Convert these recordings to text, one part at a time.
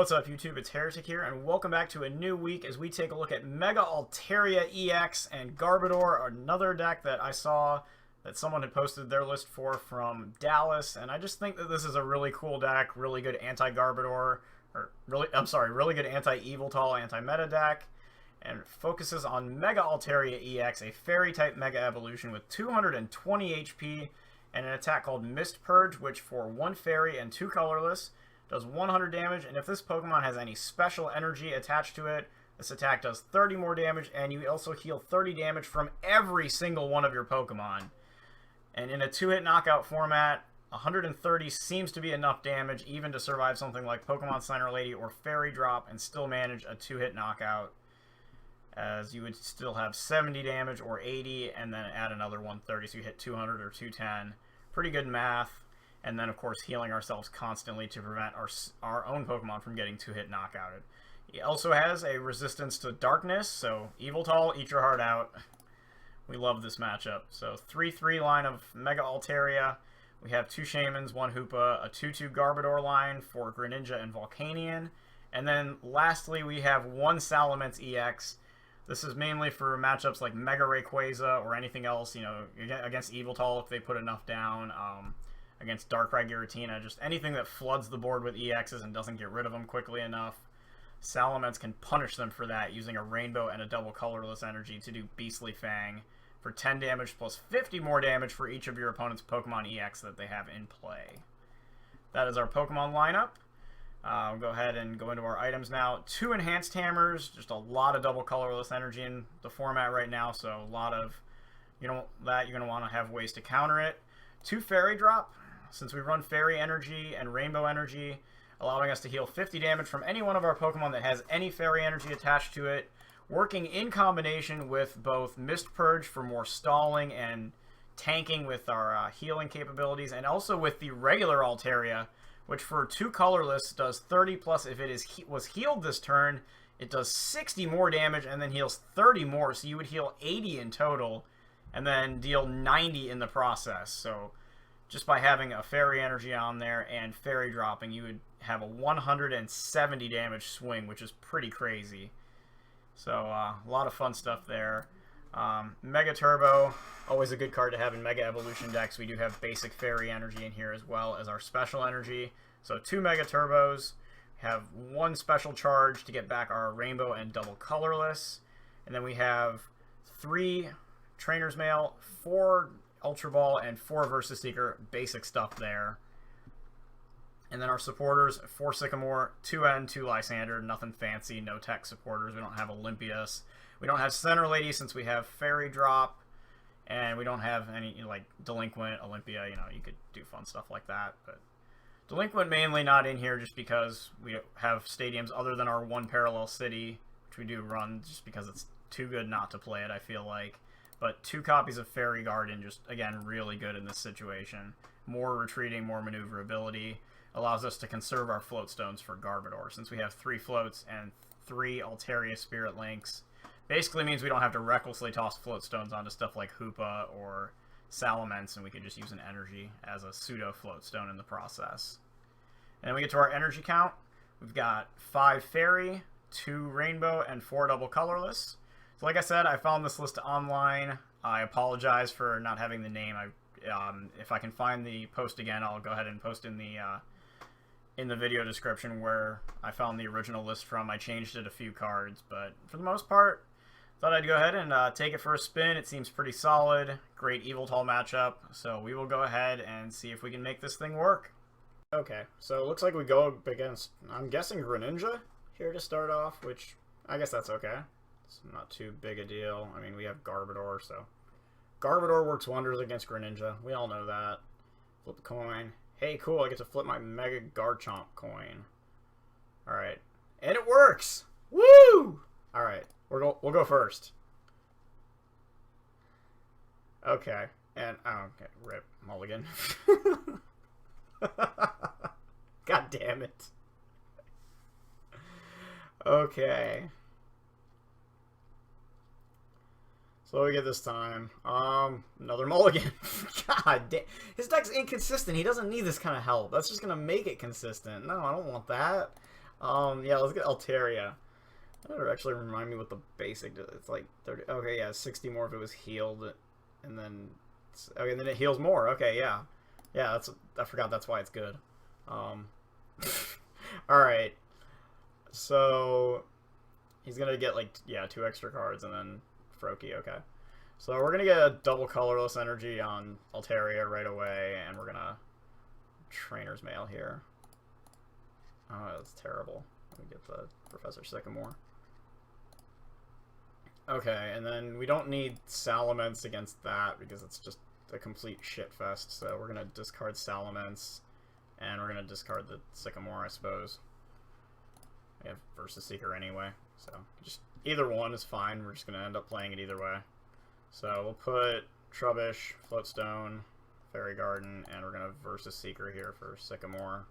What's up, YouTube? It's Heretic here, and welcome back to a new week as we take a look at Mega Altaria-EX and Garbodor, another deck that I saw that someone had posted their list for from Dallas, and I just think that this is a really cool deck, really good anti-Garbodor, really good anti-Yveltal, anti-meta deck, and focuses on Mega Altaria-EX, a Fairy-type Mega Evolution with 220 HP and an attack called Mist Purge, which for 1 Fairy and 2 colorless, does 100 damage, and if this Pokemon has any special energy attached to it, this attack does 30 more damage, and you also heal 30 damage from every single one of your Pokemon. And in a 2-hit knockout format, 130 seems to be enough damage even to survive something like Pokemon Center Lady or Fairy Drop and still manage a 2-hit knockout, as you would still have 70 damage or 80, and then add another 130, so you hit 200 or 210. Pretty good math. And then, of course, healing ourselves constantly to prevent our own Pokemon from getting 2-hit knockouted. He also has a resistance to darkness, so Yveltal, eat your heart out. We love this matchup. So 3-3 line of Mega Altaria. We have 2 Shamans, 1 Hoopa, a 2-2 Garbodor line for Greninja and Volcanion. And then lastly, we have 1 Salamence EX. This is mainly for matchups like Mega Rayquaza or anything else, you know, against Yveltal if they put enough down. Against Darkrai Giratina, just anything that floods the board with EXs and doesn't get rid of them quickly enough. Salamence can punish them for that using a Rainbow and a double colorless energy to do Beastly Fang for 10 damage plus 50 more damage for each of your opponent's Pokemon EX that they have in play. That is our Pokemon lineup. We'll go ahead and go into our items now. 2 Enhanced Hammers, just a lot of double colorless energy in the format right now, so a lot of, you're going to want to have ways to counter it. 2 Fairy Drop. Since we run Fairy Energy and Rainbow Energy, allowing us to heal 50 damage from any one of our Pokemon that has any Fairy Energy attached to it, working in combination with both Mist Purge for more stalling and tanking with our healing capabilities, and also with the regular Altaria, which for 2 colorless does 30 plus. If it was healed this turn, it does 60 more damage and then heals 30 more, so you would heal 80 in total, and then deal 90 in the process. So just by having a Fairy Energy on there and Fairy Dropping, you would have a 170 damage swing, which is pretty crazy. So a lot of fun stuff there. Mega Turbo, always a good card to have in Mega Evolution decks. We do have basic Fairy Energy in here as well as our special energy. So 2 Mega Turbos, have 1 special charge to get back our Rainbow and double colorless. And then we have 3 Trainer's Mail, 4 Ultra Ball, and 4 Versus Seeker, basic stuff there. And then our supporters, 4 Sycamore, 2 N, 2 Lysander, nothing fancy, no tech supporters. We don't have Olympias. We don't have Center Lady since we have Fairy Drop, and we don't have any, like, Delinquent, Olympia, you could do fun stuff like that. But Delinquent mainly not in here just because we have stadiums other than our 1 Parallel City, which we do run just because it's too good not to play it, I feel like. But 2 copies of Fairy Garden, just, again, really good in this situation. More retreating, more maneuverability. Allows us to conserve our float stones for Garbodor. Since we have 3 floats and 3 Altaria Spirit Links, basically means we don't have to recklessly toss float stones onto stuff like Hoopa or Salamence, and we can just use an energy as a pseudo float stone in the process. And then we get to our energy count. We've got 5 Fairy, 2 Rainbow, and 4 double colorless. So like I said, I found this list online. I apologize for not having the name. If I can find the post again, I'll go ahead and post in the video description where I found the original list from. I changed it a few cards, but for the most part, thought I'd go ahead and take it for a spin. It seems pretty solid. Great Yveltal matchup. So we will go ahead and see if we can make this thing work. Okay, so it looks like we go up against, I'm guessing, Greninja here to start off, which I guess that's okay. It's not too big a deal. I mean, we have Garbodor, so Garbodor works wonders against Greninja. We all know that. Flip a coin. Hey, cool, I get to flip my Mega Garchomp coin. Alright. And it works! Woo! Alright, we'll go first. Okay. And, oh, okay, rip. Mulligan. God damn it. Okay. So what do we get this time? Another mulligan. God damn. His deck's inconsistent. He doesn't need this kind of help. That's just going to make it consistent. No, I don't want that. Yeah, let's get Altaria. That would actually remind me what the basic does. It's like 30. Okay, yeah, 60 more if it was healed, and then okay, then it heals more. Okay, yeah, yeah. I forgot that's why it's good. All right, so he's gonna get like 2 extra cards and then Froakie. Okay, so we're gonna get a double colorless energy on Altaria right away, and we're gonna Trainer's Mail here. Oh, that's terrible. Let me get the Professor Sycamore. Okay, and then we don't need Salamence against that because it's just a complete shitfest. So we're gonna discard Salamence, and we're gonna discard the Sycamore, I suppose. We have Versus Seeker anyway, so just either one is fine. We're just gonna end up playing it either way. So we'll put Trubbish, Floatstone, Fairy Garden, and we're gonna Versus Seeker here for Sycamore.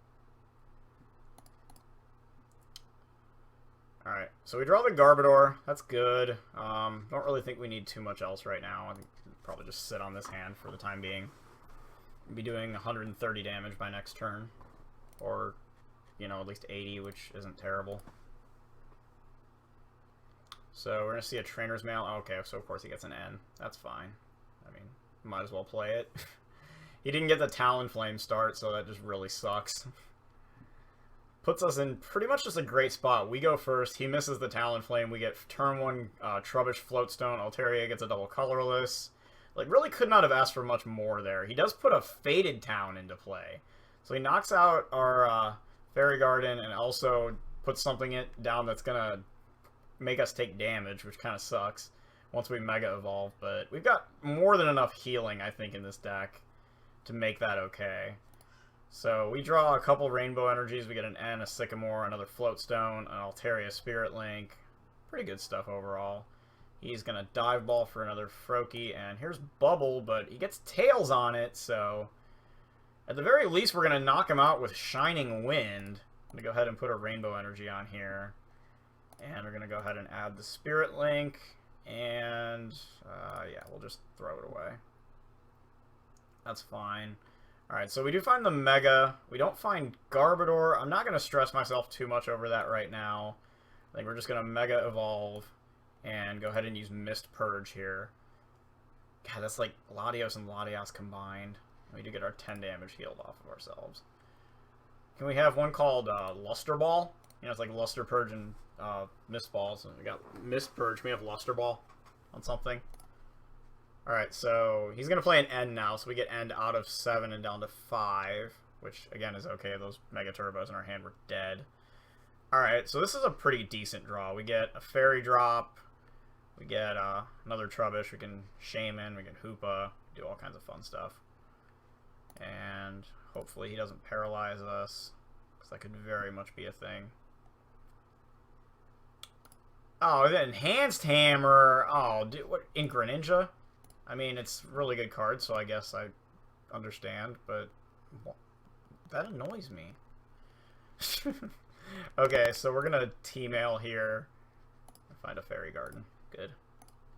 Alright, so we draw the Garbodor. That's good. Don't really think we need too much else right now. I think we'll probably just sit on this hand for the time being. We'll be doing 130 damage by next turn. Or, at least 80, which isn't terrible. So we're going to see a Trainer's Mail. Oh, okay, so of course he gets an N. That's fine. I mean, might as well play it. He didn't get the Talonflame start, so that just really sucks. Puts us in pretty much just a great spot. We go first. He misses the Talonflame. We get turn 1 Trubbish, Floatstone. Altaria gets a double colorless. Like, really could not have asked for much more there. He does put a Faded Town into play. So he knocks out our Fairy Garden and also puts something down that's going to make us take damage, which kind of sucks once we Mega Evolve. But we've got more than enough healing, I think, in this deck to make that okay. So we draw a couple Rainbow Energies. We get an N, a Sycamore, another Floatstone, an Altaria Spirit Link. Pretty good stuff overall. He's going to Dive Ball for another Froakie, and here's Bubble, but he gets Tails on it, so at the very least we're going to knock him out with Shining Wind. I'm going to go ahead and put a Rainbow Energy on here. And we're going to go ahead and add the Spirit Link, and yeah, we'll just throw it away. That's fine. Alright, so we do find the Mega. We don't find Garbodor. I'm not going to stress myself too much over that right now. I think we're just going to Mega Evolve and go ahead and use Mist Purge here. God, that's like Latios and Latias combined. We do get our 10 damage healed off of ourselves. Can we have one called Luster Ball? It's like Luster Purge and Mist Ball. So we got Mist Purge. Can we have Luster Ball on something? Alright, so he's going to play an End now, so we get End out of 7 and down to 5, which, again, is okay. Those Mega Turbos in our hand were dead. Alright, so this is a pretty decent draw. We get a Fairy Drop, we get another Trubbish, we can Shaman, we can Hoopa, do all kinds of fun stuff. And hopefully he doesn't paralyze us, because that could very much be a thing. Oh, the Enhanced Hammer! Oh, dude, what, in Greninja? I mean, it's a really good card, so I guess I understand, but that annoys me. Okay, so we're going to T-Mail here and find a Fairy Garden. Good.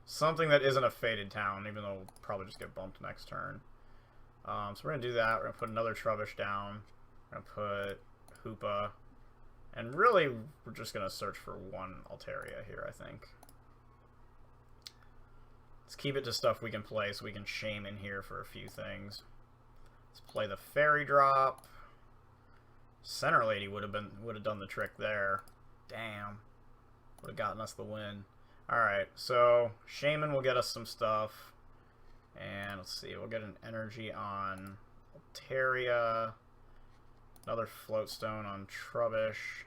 Something that isn't a Faded Town, even though we'll probably just get bumped next turn. So we're going to do that. We're going to put another Trubbish down. We're going to put Hoopa. And really, we're just going to search for one Altaria here, I think. Let's keep it to stuff we can play so we can Shaman here for a few things. Let's play the Fairy Drop. Center Lady would have done the trick there. Damn. Would have gotten us the win. Alright, so Shaman will get us some stuff. And let's see, we'll get an energy on Altaria. Another Floatstone on Trubbish.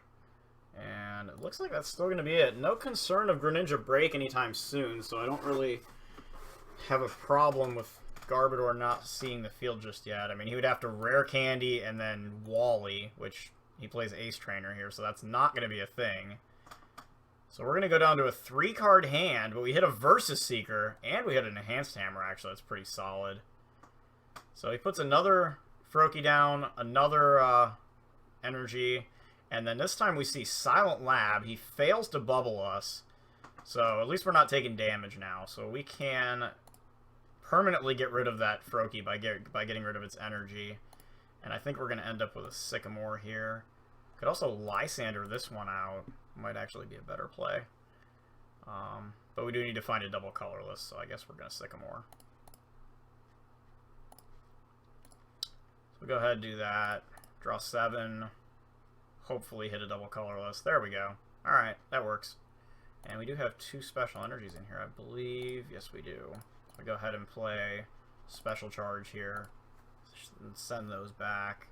And it looks like that's still going to be it. No concern of Greninja break anytime soon, so I don't really have a problem with Garbodor not seeing the field just yet. I mean, he would have to Rare Candy and then Wally, which he plays Ace Trainer here, so that's not going to be a thing. So we're going to go down to a 3-card hand, but we hit a Versus Seeker, and we hit an Enhanced Hammer, actually. That's pretty solid. So he puts another Froakie down, another energy, and then this time we see Silent Lab. He fails to bubble us, so at least we're not taking damage now. So we can permanently get rid of that Froakie by getting rid of its energy. And I think we're going to end up with a Sycamore here. Could also Lysander this one out. Might actually be a better play. But we do need to find a double colorless, so I guess we're going to Sycamore. So we'll go ahead and do that. Draw 7. Hopefully hit a double colorless. There we go. Alright, that works. And we do have 2 special energies in here, I believe. Yes, we do. We'll go ahead and play Special Charge here. Send those back.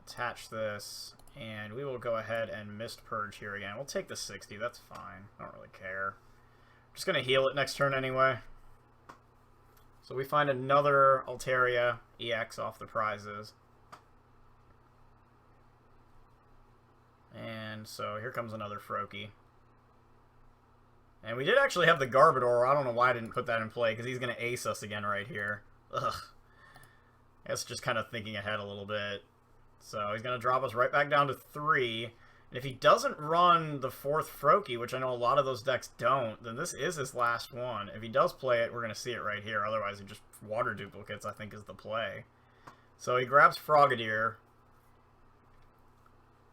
Attach this. And we will go ahead and Mist Purge here again. We'll take the 60. That's fine. I don't really care. Just going to heal it next turn anyway. So we find another Altaria-EX off the prizes. And so here comes another Froakie. And we did actually have the Garbodor. I don't know why I didn't put that in play, because he's going to ace us again right here. Ugh. I guess just kind of thinking ahead a little bit. So he's going to drop us right back down to 3. And if he doesn't run the 4th Froakie, which I know a lot of those decks don't, then this is his last one. If he does play it, we're going to see it right here. Otherwise, he just water duplicates, I think, is the play. So he grabs Frogadier.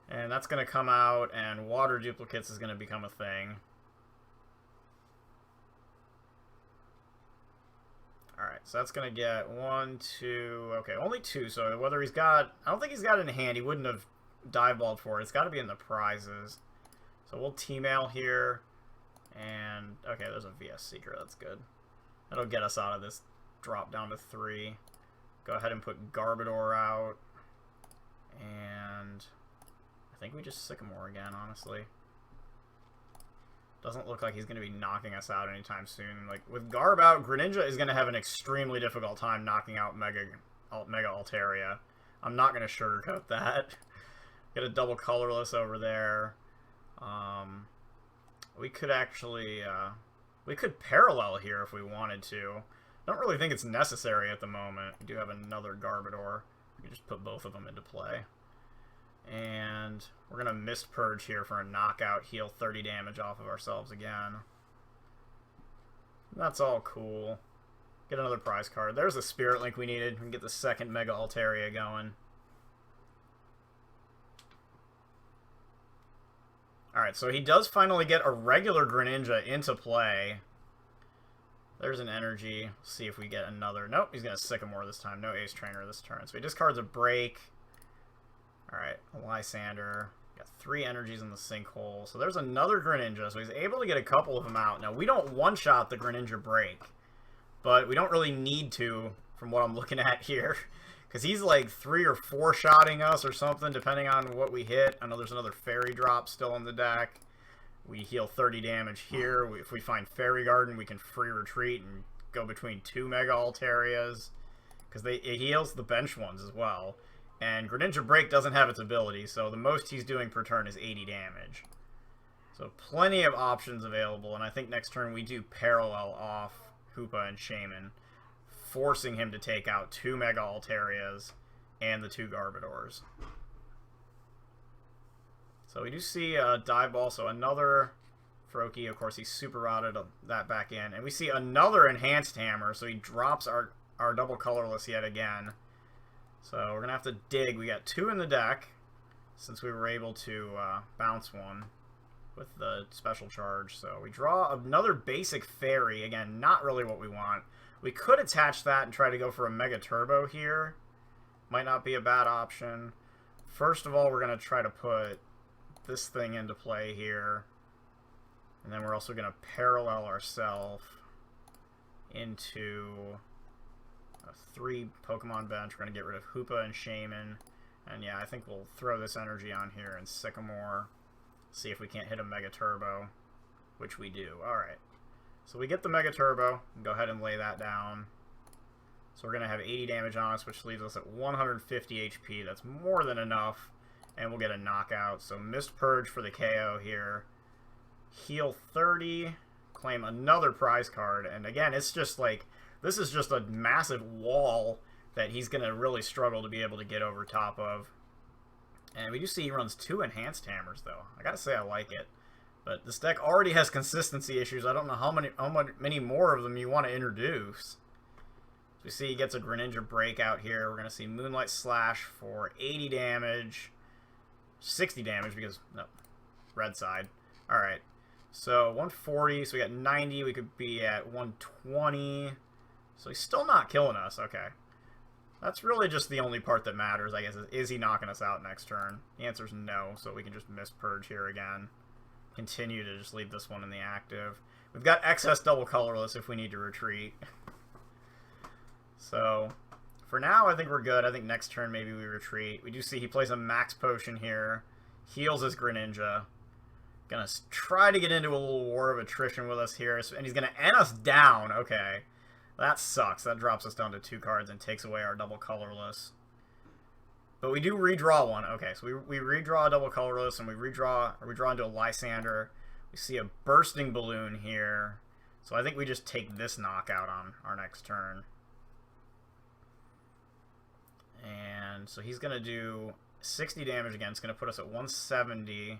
And that's going to come out, and water duplicates is going to become a thing. Alright, so that's going to get 1, 2... Okay, only 2, so whether he's got... I don't think he's got it in hand. He wouldn't have dive balled for it. It's got to be in the prizes. So we'll T-mail here. And... Okay, there's a VS Seeker. That's good. That'll get us out of this drop down to 3. Go ahead and put Garbodor out. And... I think we just Sycamore again, honestly. Doesn't look like he's going to be knocking us out anytime soon. Like, with Garb out, Greninja is going to have an extremely difficult time knocking out Mega Altaria. I'm not going to sugarcoat that. Get a double colorless over there. We could actually... we could parallel here if we wanted to. Don't really think it's necessary at the moment. We do have another Garbodor. We can just put both of them into play. And we're going to Mist Purge here for a knockout, heal 30 damage off of ourselves again. That's all cool. Get another prize card. There's a Spirit Link we needed. We can get the second Mega Altaria going. Alright, so he does finally get a regular Greninja into play. There's an energy. See if we get another. Nope, he's going to Sycamore this time. No Ace Trainer this turn. So he discards a Break. Alright, Lysander. Got 3 energies in the Sinkhole. So there's another Greninja, so he's able to get a couple of them out. Now, we don't one-shot the Greninja Break, but we don't really need to, from what I'm looking at here, because he's like 3 or 4-shotting us or something, depending on what we hit. I know there's another Fairy drop still in the deck. We heal 30 damage here. If we find Fairy Garden, we can free retreat and go between 2 Mega Altarias, because it heals the bench ones as well. And Greninja Break doesn't have its ability, so the most he's doing per turn is 80 damage. So plenty of options available, and I think next turn we do parallel off Hoopa and Shaman, forcing him to take out 2 Mega Altarias and the 2 Garbodors. So we do see a Dive Ball, so another Froakie. Of course, he super routed that back in. And we see another Enhanced Hammer, so he drops our double colorless yet again. So we're going to have to dig. We got 2 in the deck, since we were able to bounce one with the special charge. So we draw another basic Fairy. Again, not really what we want. We could attach that and try to go for a Mega Turbo here. Might not be a bad option. First of all, we're going to try to put this thing into play here. And then we're also going to parallel ourselves into... 3 Pokemon bench. We're going to get rid of Hoopa and Shaman. And yeah, I think we'll throw this energy on here and Sycamore. See if we can't hit a Mega Turbo, which we do. Alright. So we get the Mega Turbo. Go ahead and lay that down. So we're going to have 80 damage on us, which leaves us at 150 HP. That's more than enough. And we'll get a knockout. So Mist Purge for the KO here. Heal 30. Claim another prize card. And again, it's just like... This is just a massive wall that he's going to really struggle to be able to get over top of. And we do see he runs 2 Enhanced Hammers, though. I gotta say I like it. But this deck already has consistency issues. I don't know how many more of them you want to introduce. So we see he gets a Greninja Breakout here. We're going to see Moonlight Slash for 80 damage. 60 damage because, no, red side. Alright, so 140, so we got 90, we could be at 120. So he's still not killing us, okay. That's really just the only part that matters, I guess, is he knocking us out next turn? The answer's no, so we can just miss Purge here again. Continue to just leave this one in the active. We've got excess double colorless if we need to retreat. So, for now, I think we're good. I think next turn maybe we retreat. We do see he plays a max potion here. Heals his Greninja. Gonna try to get into a little war of attrition with us here. And he's gonna end us down. Okay. That sucks. That drops us down to 2 cards and takes away our double colorless. But we do redraw one. Okay, so we redraw a double colorless and we draw into a Lysander. We see a bursting balloon here. So I think we just take this knockout on our next turn. And so he's going to do 60 damage again. It's going to put us at 170,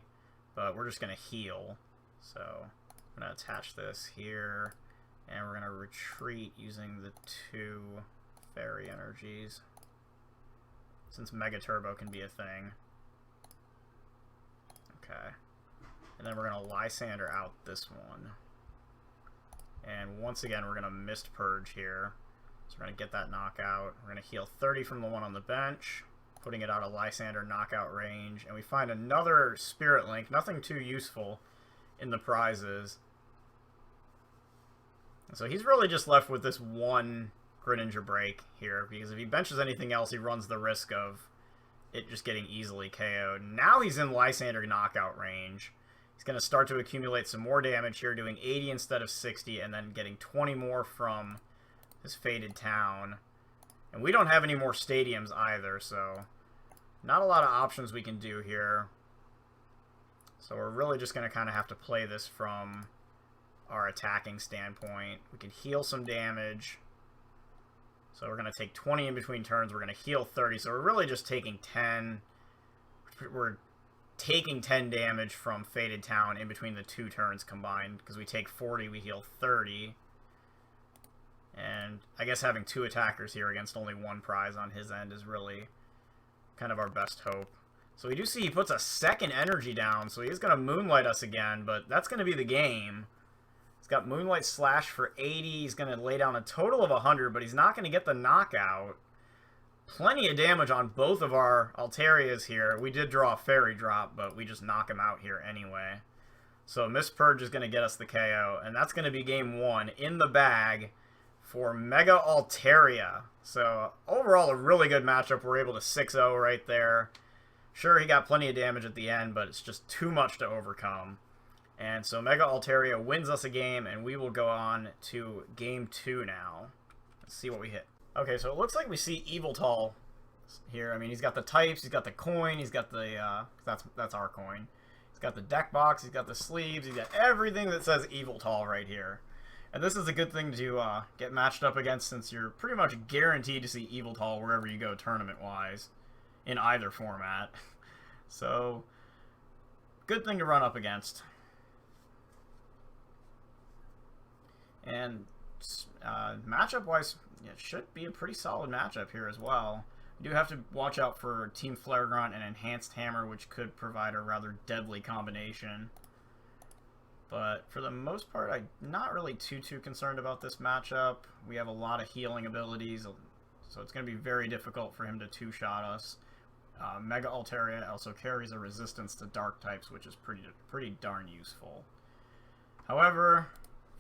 but we're just going to heal. So I'm going to attach this here, and we're going to retreat using the 2 fairy energies, since Mega Turbo can be a thing. Okay. And then we're going to Lysander out this one. And once again, we're going to Mist Purge here. So we're going to get that knockout. We're going to heal 30 from the one on the bench, putting it out of Lysander knockout range. And we find another Spirit Link, nothing too useful in the prizes. So he's really just left with this one Greninja break here, because if he benches anything else, he runs the risk of it just getting easily KO'd. Now he's in Lysander knockout range. He's going to start to accumulate some more damage here, doing 80 instead of 60, and then getting 20 more from this Faded Town. And we don't have any more stadiums either, so not a lot of options we can do here. So we're really just going to kind of have to play this from our attacking standpoint. We can heal some damage. So we're going to take 20 in between turns. We're going to heal 30. So we're really just taking 10. We're taking 10 damage from Faded Town in between the 2 turns combined. Because we take 40, we heal 30. And I guess having 2 attackers here against only 1 prize on his end is really kind of our best hope. So we do see he puts a second energy down. So he is going to Moonlight us again. But that's going to be the game. He's got Moonlight Slash for 80. He's going to lay down a total of 100, but he's not going to get the knockout. Plenty of damage on both of our Altarias here. We did draw a Fairy Drop, but we just knock him out here anyway. So Mist Purge is going to get us the KO, and that's going to be game 1 in the bag for Mega Altaria. So overall, a really good matchup. We're able to 6-0 right there. Sure, he got plenty of damage at the end, but it's just too much to overcome. And so Mega Altaria wins us a game, and we will go on to game 2 now. Let's see what we hit. Okay, so it looks like we see Yveltal here. I mean, he's got the types, he's got the coin, he's got the, that's our coin. He's got the deck box, he's got the sleeves, he's got everything that says Yveltal right here. And this is a good thing to get matched up against, since you're pretty much guaranteed to see Yveltal wherever you go tournament-wise, in either format. So, good thing to run up against. And matchup-wise, it should be a pretty solid matchup here as well. You do have to watch out for Team Flare Grunt and Enhanced Hammer, which could provide a rather deadly combination. But for the most part, I'm not really too concerned about this matchup. We have a lot of healing abilities, so it's going to be very difficult for him to 2-shot us. Mega Altaria also carries a resistance to dark types, which is pretty darn useful. However,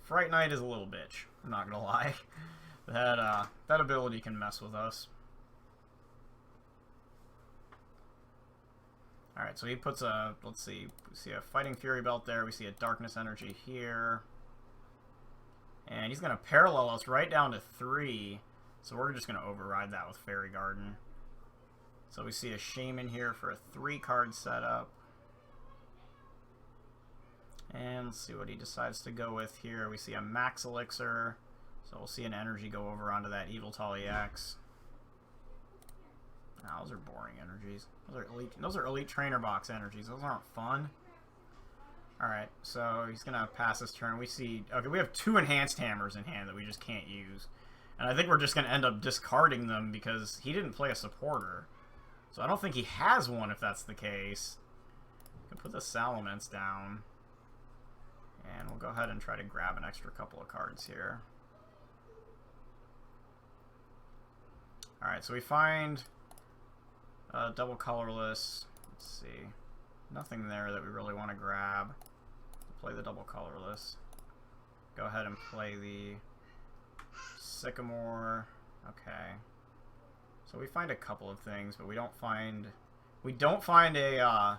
Fright Knight is a little bitch, I'm not gonna lie. That ability can mess with us. Alright, so he puts a, let's see, we see a Fighting Fury Belt there, we see a Darkness Energy here. And he's gonna parallel us right down to 3, so we're just gonna override that with Fairy Garden. So we see a Shaman here for a 3-card setup. And let's see what he decides to go with here. We see a Max Elixir. So we'll see an energy go over onto that Altaria-EX. Oh, those are boring energies. Those are elite trainer box energies. Those aren't fun. Alright, so he's going to pass his turn. We see... Okay, we have 2 Enhanced Hammers in hand that we just can't use. And I think we're just going to end up discarding them because he didn't play a supporter. So I don't think he has one if that's the case. can put the Salamence down. And we'll go ahead and try to grab an extra couple of cards here. Alright, so we find double colorless. Let's see. Nothing there that we really want to grab. Play the double colorless. Go ahead and play the Sycamore. Okay. So we find a couple of things, but we don't find a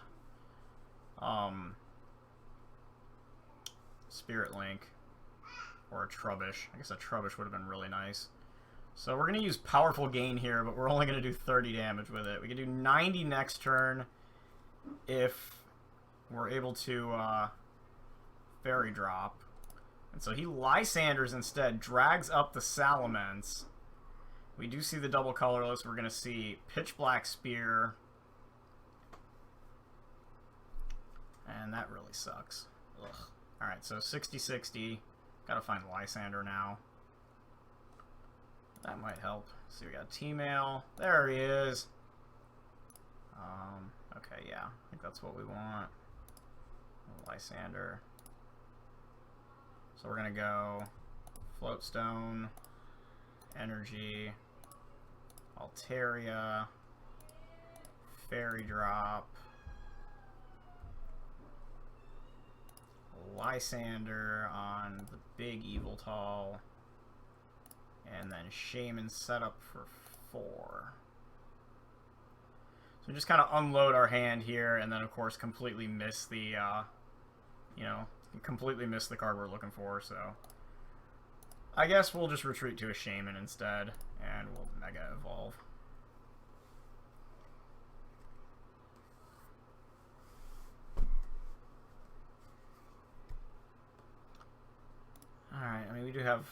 Spirit Link or a Trubbish. I guess a Trubbish would have been really nice. So we're going to use Powerful Gain here, but we're only going to do 30 damage with it. We can do 90 next turn if we're able to Fairy Drop. And so he Lysanders instead, drags up the Salamence. We do see the double colorless. We're going to see Pitch Black Spear. And that really sucks. Ugh. Alright, so 60-60. Gotta find Lysander now. That might help. So we got T-Mail. There he is. Okay, yeah. I think that's what we want. Lysander. So we're gonna go Floatstone, Energy, Altaria, Fairy Drop, Lysander on the big Yveltal, and then Shaman set up for 4. So we just kind of unload our hand here, and then of course completely miss the, completely miss the card we're looking for, so I guess we'll just retreat to a Shaman instead, and we'll Mega Evolve. Alright, I mean, we do have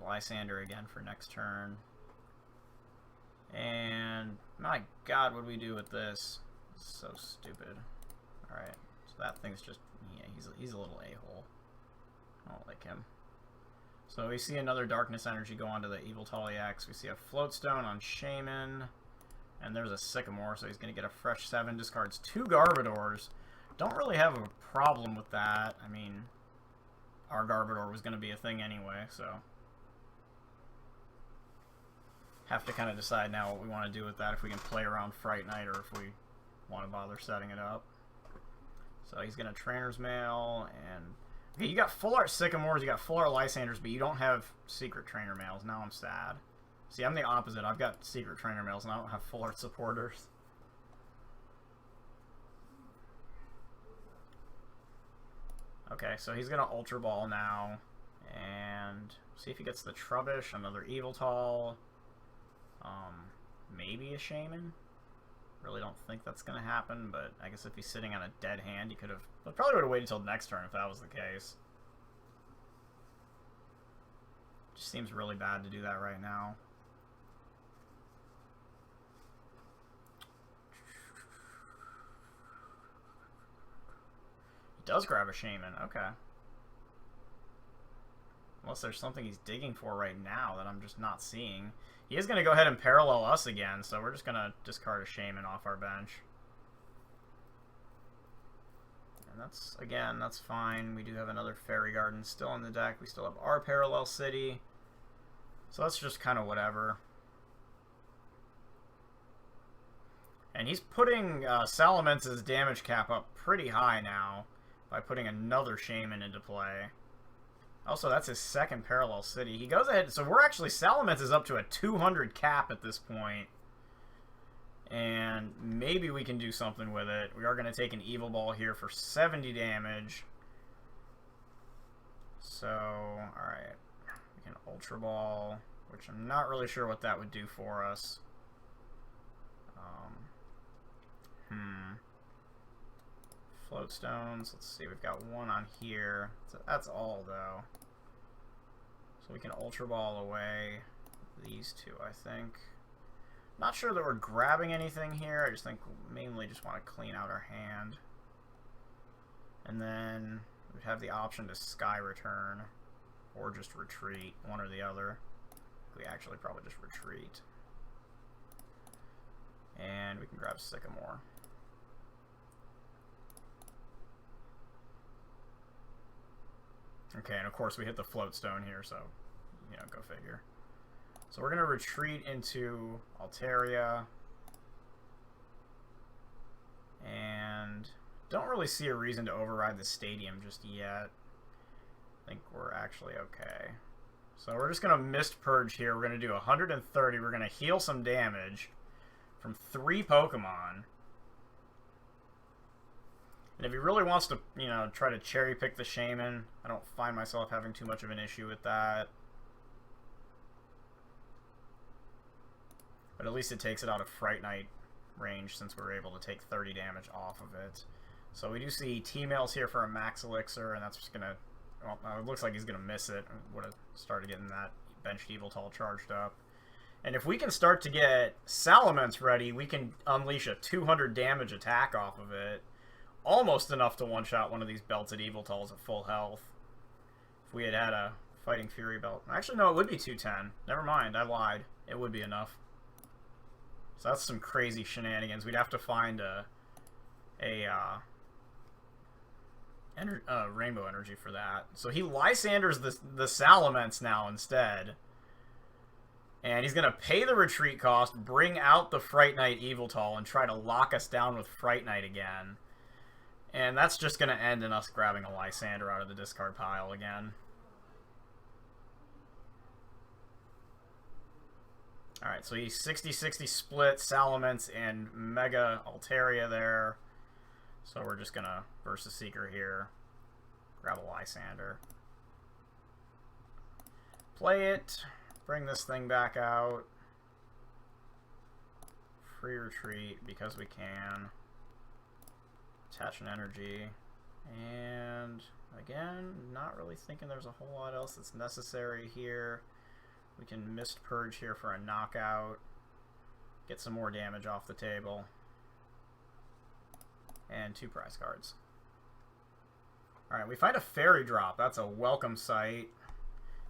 Lysander again for next turn. And, my god, what do we do with this? It's so stupid. Alright, so that thing's just, yeah, he's a little a-hole. I don't like him. So we see another Darkness Energy go onto the Altaria-EX. We see a Floatstone on Shaman. And there's a Sycamore, so he's going to get a fresh 7. Discards 2 Garbodors. Don't really have a problem with that. I mean, our Garbodor was going to be a thing anyway, so have to kind of decide now what we want to do with that, if we can play around Fright Knight or if we want to bother setting it up. So he's going to Trainer's Mail, and okay, you got Full Art Sycamores, you got Full Art Lysanders, but you don't have Secret Trainer Mails. Now I'm sad. See, I'm the opposite. I've got Secret Trainer Mails, and I don't have Full Art Supporters. Okay, so he's going to Ultra Ball now, and see if he gets the Trubbish, another Yveltal, maybe a Shaman. Really don't think that's going to happen, but I guess if he's sitting on a dead hand, he could have, but probably would have waited until next turn if that was the case. Just seems really bad to do that right now. Does grab a Shaman, okay. Unless there's something he's digging for right now that I'm just not seeing. He is going to go ahead and parallel us again, so we're just going to discard a Shaman off our bench. And that's, again, that's fine. We do have another Fairy Garden still in the deck. We still have our Parallel City. So that's just kind of whatever. And he's putting Salamence's damage cap up pretty high now by putting another Shaman into play. Also, that's his second Parallel City. He goes ahead, so we're actually, Salamence is up to a 200 cap at this point. And maybe we can do something with it. We are going to take an Evil Ball here for 70 damage. So, alright. We can Ultra Ball, which I'm not really sure what that would do for us. Floatstones. Let's see, we've got one on here. So that's all, though. So we can Ultra Ball away these two, I think. Not sure that we're grabbing anything here. I just think mainly just want to clean out our hand. And then we'd have the option to Sky Return or just retreat, one or the other. We actually probably just retreat. And we can grab Sycamore. Okay, and of course we hit the float stone here, so, you know, go figure. So we're going to retreat into Altaria. And don't really see a reason to override the stadium just yet. I think we're actually okay. So we're just going to Mist Purge here. We're going to do 130. We're going to heal some damage from 3 Pokemon. And if he really wants to, you know, try to cherry pick the Shaman, I don't find myself having too much of an issue with that. But at least it takes it out of Fright Knight range since we're able to take 30 damage off of it. So we do see T-Mails here for a Max Elixir, and that's just going to... Well, it looks like he's going to miss it. Would have started getting that benched Yveltal charged up. And if we can start to get Salamence ready, we can unleash a 200 damage attack off of it. Almost enough to one-shot one of these belted Yveltals at full health. If we had had a Fighting Fury belt. Actually, no, it would be 210. Never mind, I lied. It would be enough. So that's some crazy shenanigans. We'd have to find Rainbow Energy for that. So he Lysanders the Salamence now instead. And he's going to pay the retreat cost, bring out the Fright Knight Yveltal, and try to lock us down with Fright Knight again. And that's just going to end in us grabbing a Lysander out of the discard pile again. Alright, so he's 60-60 split Salamence and Mega Altaria there. So we're just going to burst the Seeker here. Grab a Lysander. Play it. Bring this thing back out. Free retreat because we can. Attach an energy. And again, not really thinking there's a whole lot else that's necessary here. We can Mist Purge here for a knockout. Get some more damage off the table. And 2 prize cards. Alright, we find a Fairy Drop. That's a welcome sight.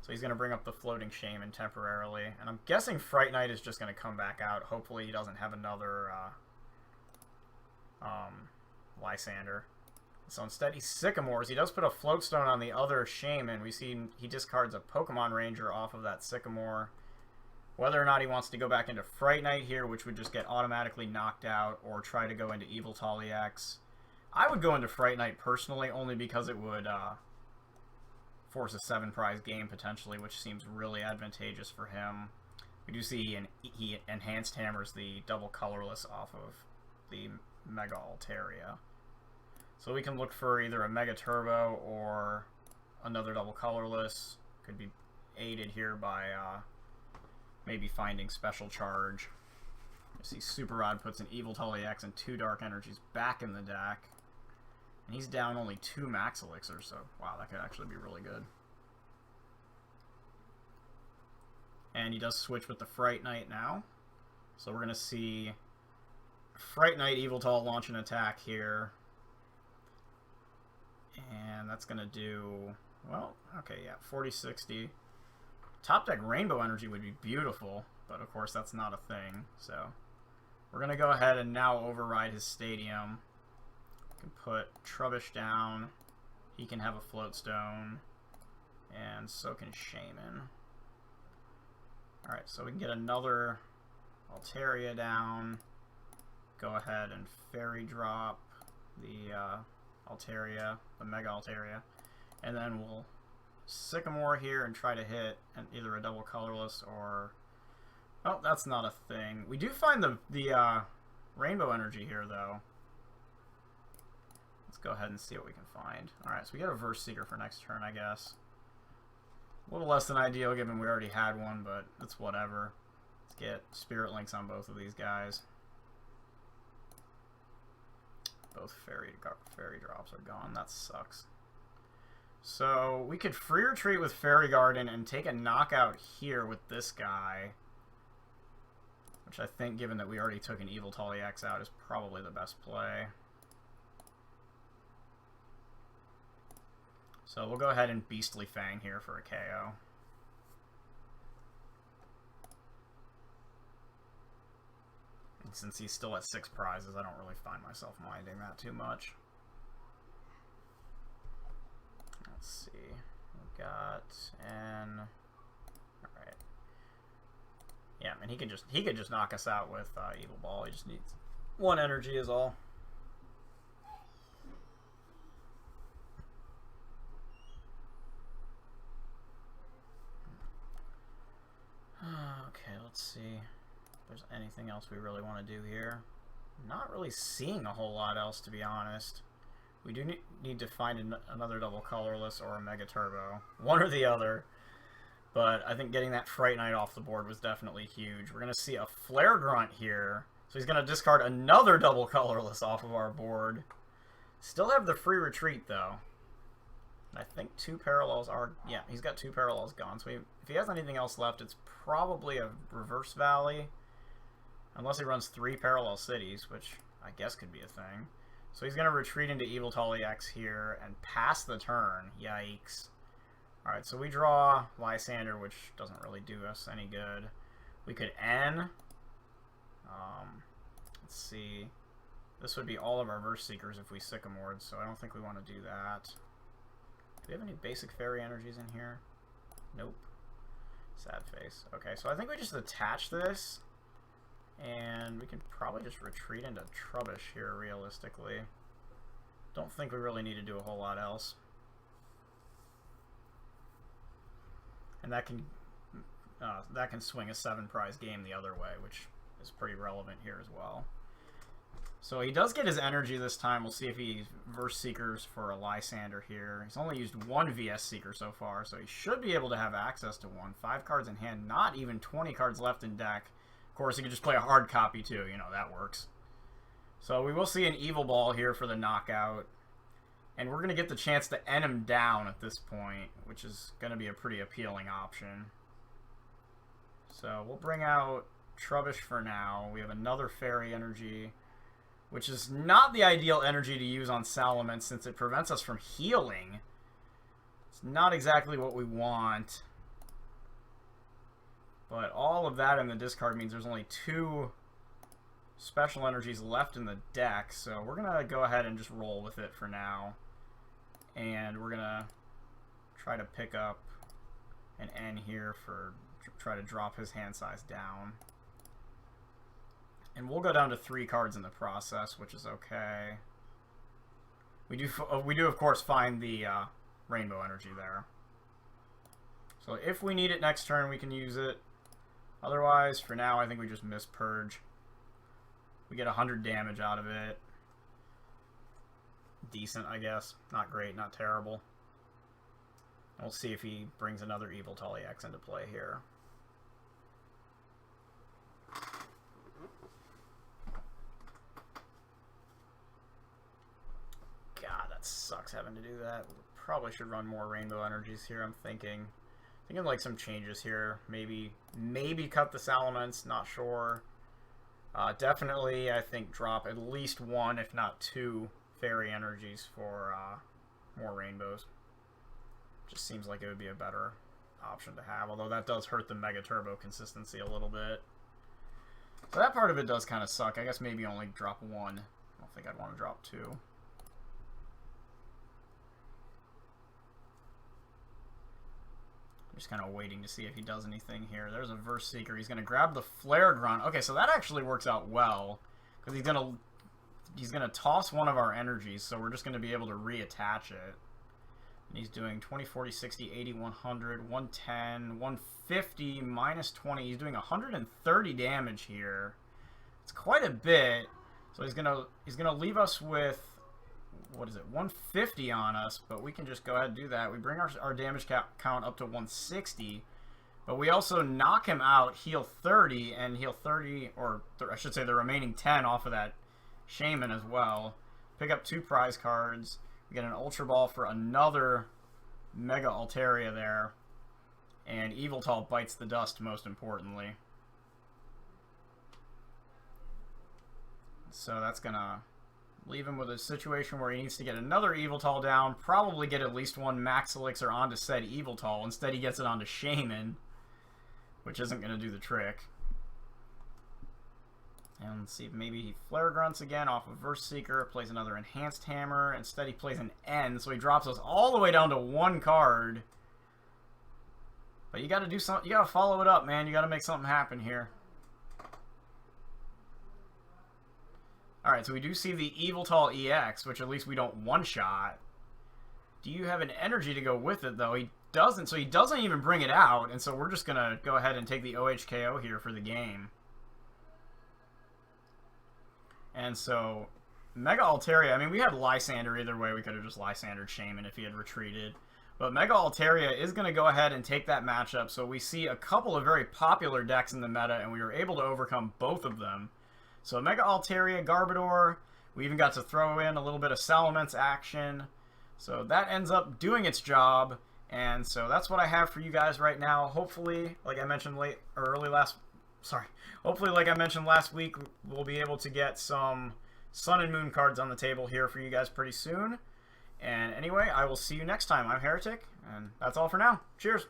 So he's going to bring up the Floating Shaman temporarily. And I'm guessing Fright Knight is just going to come back out. Hopefully he doesn't have another Lysander. So instead he Sycamores. He does put a Float Stone on the other Shaman. We see he discards a Pokemon Ranger off of that Sycamore. Whether or not he wants to go back into Fright Knight here, which would just get automatically knocked out, or try to go into Yveltal-EX. I would go into Fright Knight personally, only because it would force a 7 prize game potentially, which seems really advantageous for him. We do see he Enhanced Hammers the double colorless off of the Mega Altaria. So we can look for either a Mega Turbo or another double colorless. Could be aided here by maybe finding Special Charge. You see Super Rod puts an Yveltal-EX and 2 Dark Energies back in the deck. And he's down only 2 Max Elixirs, so wow, that could actually be really good. And he does switch with the Fright Knight now. So we're going to see Fright Knight Yveltal launch an attack here. And that's going to do, well, okay, yeah, 40-60. Top deck Rainbow Energy would be beautiful, but of course that's not a thing. So we're going to go ahead and now override his Stadium. Can put Trubbish down. He can have a Float Stone. And so can Shaman. Alright, so we can get another Altaria down. Go ahead and Fairy Drop the Altaria, the Mega Altaria. And then we'll Sycamore here and try to hit either a double colorless or... Oh, that's not a thing. We do find the Rainbow Energy here, though. Let's go ahead and see what we can find. Alright, so we get a Verse Seeker for next turn, I guess. A little less than ideal given we already had one, but it's whatever. Let's get Spirit Links on both of these guys. Both Fairy Drops are gone. That sucks. So we could Free Retreat with Fairy Garden and take a knockout here with this guy. Which I think, given that we already took an Yveltal-EX out, is probably the best play. So we'll go ahead and Beastly Fang here for a KO. And since he's still at 6 prizes, I don't really find myself minding that too much. Let's see. got N. Alright. Yeah, man, he could just knock us out with Evil Ball. He just needs one energy is all. Okay, let's see if there's anything else we really want to do here. Not really seeing a whole lot else, to be honest. We do need to find another double colorless or a Mega Turbo. One or the other. But I think getting that Fright Knight off the board was definitely huge. We're going to see a Flare Grunt here. So he's going to discard another double colorless off of our board. Still have the free retreat, though. I think 2 parallels are... Yeah, he's got 2 parallels gone. So if he has anything else left, it's probably a Reverse Valley. Unless he runs 3 parallel cities, which I guess could be a thing. So he's going to retreat into Yveltal-EX here and pass the turn. Yikes. Alright, so we draw Lysander, which doesn't really do us any good. We could N. Let's see. This would be all of our Verse Seekers if we Sycamored, so I don't think we want to do that. Do we have any basic fairy energies in here? Nope. Sad face. Okay, so I think we just attach this. And we can probably just retreat into Trubbish here, realistically. Don't think we really need to do a whole lot else. And that can swing a 7-prize game the other way, which is pretty relevant here as well. So he does get his energy this time. We'll see if he Verse Seekers for a Lysander here. He's only used 1 VS Seeker so far, so he should be able to have access to 1. 5 cards in hand, not even 20 cards left in deck. Of course, he could just play a hard copy too. You know, that works. So we will see an Evil Ball here for the knockout. And we're going to get the chance to end him down at this point, which is going to be a pretty appealing option. So we'll bring out Trubbish for now. We have another Fairy energy, which is not the ideal energy to use on Salamence since it prevents us from healing. It's not exactly what we want. But all of that in the discard means there's only 2 special energies left in the deck, so we're going to go ahead and just roll with it for now. And we're going to try to pick up an N here for try to drop his hand size down. And we'll go down to 3 cards in the process, which is okay. We do of course find the rainbow energy there. So if we need it next turn, we can use it. Otherwise, for now, I think we just miss Purge. We get 100 damage out of it. Decent, I guess. Not great, not terrible. We'll see if he brings another Yveltal-EX into play here. God, that sucks having to do that. Probably should run more rainbow energies here, I'm thinking. Thinking like some changes here. Maybe cut the Salamence, not sure. Definitely, I think, drop at least 1, if not 2, fairy energies for more rainbows. Just seems like it would be a better option to have, although that does hurt the Mega Turbo consistency a little bit. So that part of it does kind of suck. I guess maybe only drop 1. I don't think I'd want to drop 2. Just kind of waiting to see if he does anything here. There's a Verse Seeker. He's going to grab the Flare Grunt. Okay, so that actually works out well, because he's gonna toss one of our energies, so we're just going to be able to reattach it. And he's doing 20, 40, 60, 80, 100, 110, 150, minus 20. He's doing 130 damage here. It's quite a bit. So he's gonna leave us with, what is it, 150 on us, but we can just go ahead and do that. We bring our damage count up to 160, but we also knock him out, heal 30, and heal 30, or I should say the remaining 10 off of that Shaman as well. Pick up 2 prize cards. We get an Ultra Ball for another Mega Altaria there, and Yveltal bites the dust, most importantly. So that's gonna leave him with a situation where he needs to get another Yveltal down, probably get at least 1 Max Elixir onto said Yveltal. Instead, he gets it onto Shaman, which isn't going to do the trick. And let's see if maybe he Flare Grunts again off of Verse Seeker, plays another Enhanced Hammer. Instead, he plays an N, so he drops us all the way down to 1 card. But you got to do something. You got to follow it up, man. You got to make something happen here. All right, so we do see the Yveltal EX, which at least we don't one-shot. Do you have an energy to go with it, though? He doesn't, so he doesn't even bring it out, and so we're just going to go ahead and take the OHKO here for the game. And so, Mega Altaria, I mean, we had Lysander either way. We could have just Lysandered Shaman if he had retreated. But Mega Altaria is going to go ahead and take that matchup, so we see a couple of very popular decks in the meta, and we were able to overcome both of them. So Mega Altaria, Garbodor, we even got to throw in a little bit of Salamence action. So that ends up doing its job, and so that's what I have for you guys right now. Hopefully, like I mentioned hopefully like I mentioned last week, we'll be able to get some Sun and Moon cards on the table here for you guys pretty soon. And anyway, I will see you next time. I'm Heretic, and that's all for now. Cheers!